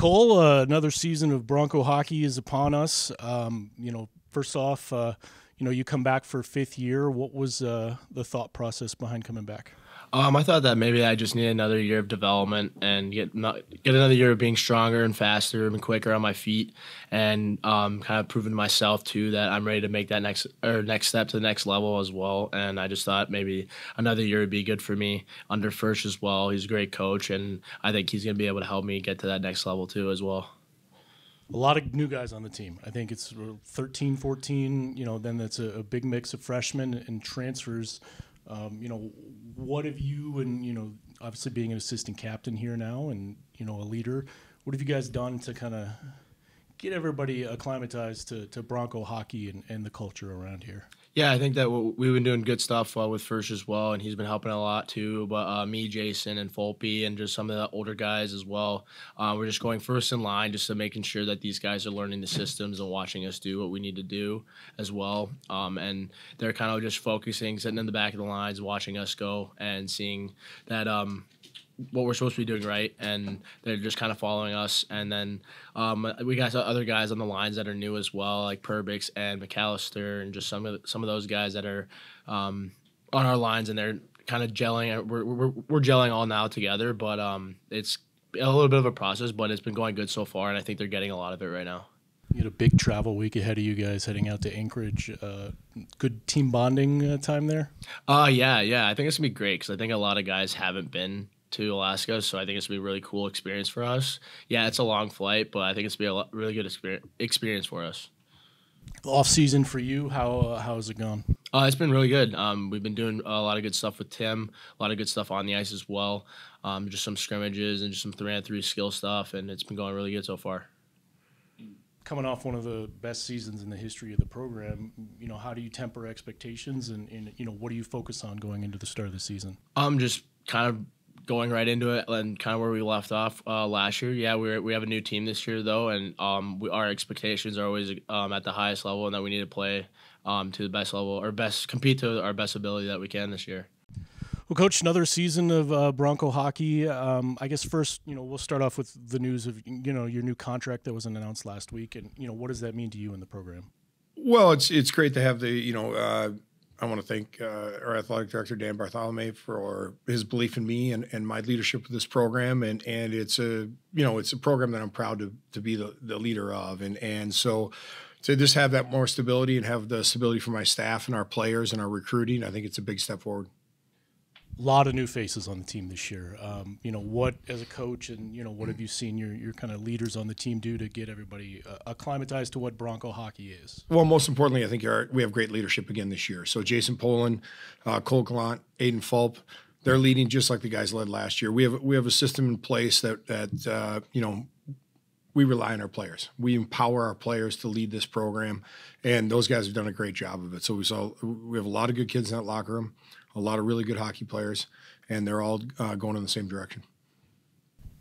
Cole, another season of Bronco hockey is upon us. First off, you come back for fifth year. What was the thought process behind coming back? I thought that maybe I just need another year of development and get another year of being stronger and faster and quicker on my feet, and kind of proving to myself too that I'm ready to make that next step to the next level as well. And I just thought maybe another year would be good for me under Firsch as well. He's a great coach, and I think he's going to be able to help me get to that next level too as well. A lot of new guys on the team. I think it's 13, 14. Then that's a big mix of freshmen and transfers. What have you, and obviously being an assistant captain here now and a leader, what have you guys done to kind of get everybody acclimatized to Bronco hockey and the culture around here? Yeah, I think that we've been doing good stuff with Firsch as well, and he's been helping a lot too. But me, Jason, and Volpe, and just some of the older guys as well, we're just going first in line just to making sure that these guys are learning the systems and watching us do what we need to do as well. And they're kind of just focusing, sitting in the back of the lines, watching us go and seeing that what we're supposed to be doing right, and they're just kind of following us. And then we got other guys on the lines that are new as well, like Perbix and McAllister, and just some of those guys that are on our lines, and they're kind of gelling. We're gelling all now together, but it's a little bit of a process, but it's been going good so far, and I think they're getting a lot of it right now. You had a big travel week ahead of you guys heading out to Anchorage. Good team bonding time there? Yeah. I think it's going to be great because I think a lot of guys haven't been to Alaska, so I think it's gonna be a really cool experience for us. Yeah, it's a long flight, but I think it's gonna be a really good experience for us. Off season for you, how's it gone? It's been really good. We've been doing a lot of good stuff with Tim, a lot of good stuff on the ice as well. Just some scrimmages and just some 3-on-3 skill stuff, and it's been going really good so far. Coming off one of the best seasons in the history of the program, how do you temper expectations, and what do you focus on going into the start of the season? Just kind of going right into it and kind of where we left off last year. Yeah, we have a new team this year though, and our expectations are always at the highest level, and that we need to play to the best level, or compete to our best ability that we can this year. Well, Coach, another season of Bronco hockey. I guess first, we'll start off with the news of your new contract that was announced last week, and what does that mean to you in the program? Well, it's great to have the I want to thank our athletic director, Dan Bartholomew, for his belief in me and my leadership of this program. And it's a program that I'm proud to be the leader of. And so to just have that more stability and have the stability for my staff and our players and our recruiting, I think it's a big step forward. A lot of new faces on the team this year. What, as a coach, and what have you seen your kind of leaders on the team do to get everybody acclimatized to what Bronco hockey is? Well, most importantly, I think we have great leadership again this year. So Jason Poland, Cole Gallant, Aiden Fulp, they're leading just like the guys led last year. We have a system in place that we rely on our players. We empower our players to lead this program, and those guys have done a great job of it. So we have a lot of good kids in that locker room, a lot of really good hockey players, and they're all going in the same direction.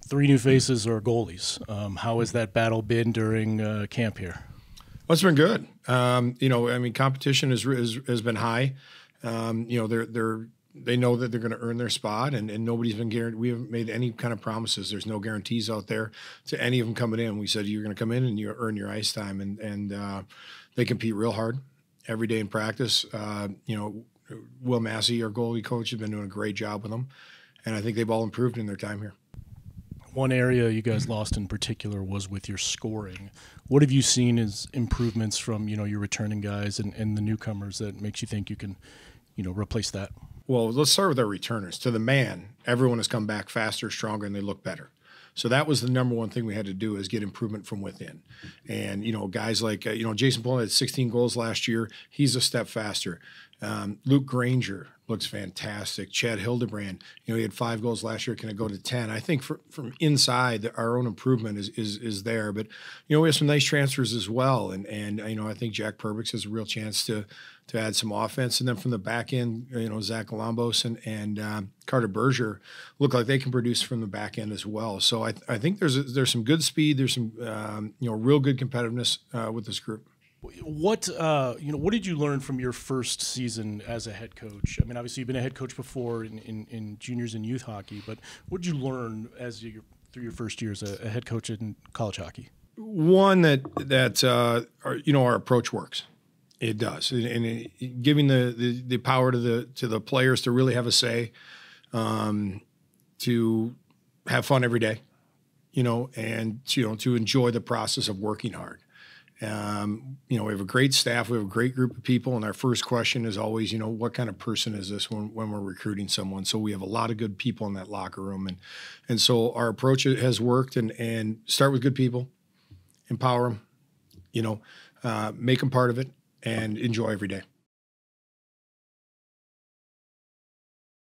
3 new faces are goalies. How has that battle been during camp here? Well, it's been good. Competition has been high. They know that they're going to earn their spot, and nobody's been guaranteed. We haven't made any kind of promises. There's no guarantees out there to any of them coming in. We said you're going to come in and you earn your ice time, and they compete real hard every day in practice. Will Massey, our goalie coach, has been doing a great job with them, and I think they've all improved in their time here. One area you guys lost in particular was with your scoring. What have you seen as improvements from your returning guys and the newcomers that makes you think you can replace that? Well, let's start with our returners. To the man, everyone has come back faster, stronger, and they look better. So that was the number one thing we had to do, is get improvement from within. And, guys like, Jason Poland had 16 goals last year. He's a step faster. Luke Granger looks fantastic. Chad Hildebrand, he had 5 goals last year. Can it go to 10? I think from inside, our own improvement is there. But, we have some nice transfers as well. And I think Jack Perbix has a real chance to add some offense. And then from the back end, Zach Galambos and Carter Berger look like they can produce from the back end as well. So I think there's some good speed. There's some, real good competitiveness with this group. What did you learn from your first season as a head coach? I mean, obviously you've been a head coach before in juniors and youth hockey, but what did you learn as your through your first year as a head coach in college hockey? One our approach works. It does, and giving the power to the players to really have a say, to have fun every day, and to enjoy the process of working hard. We have a great staff. We have a great group of people, and our first question is always, what kind of person is this when we're recruiting someone? So we have a lot of good people in that locker room, and so our approach has worked. And start with good people, empower them, make them part of it, and enjoy every day.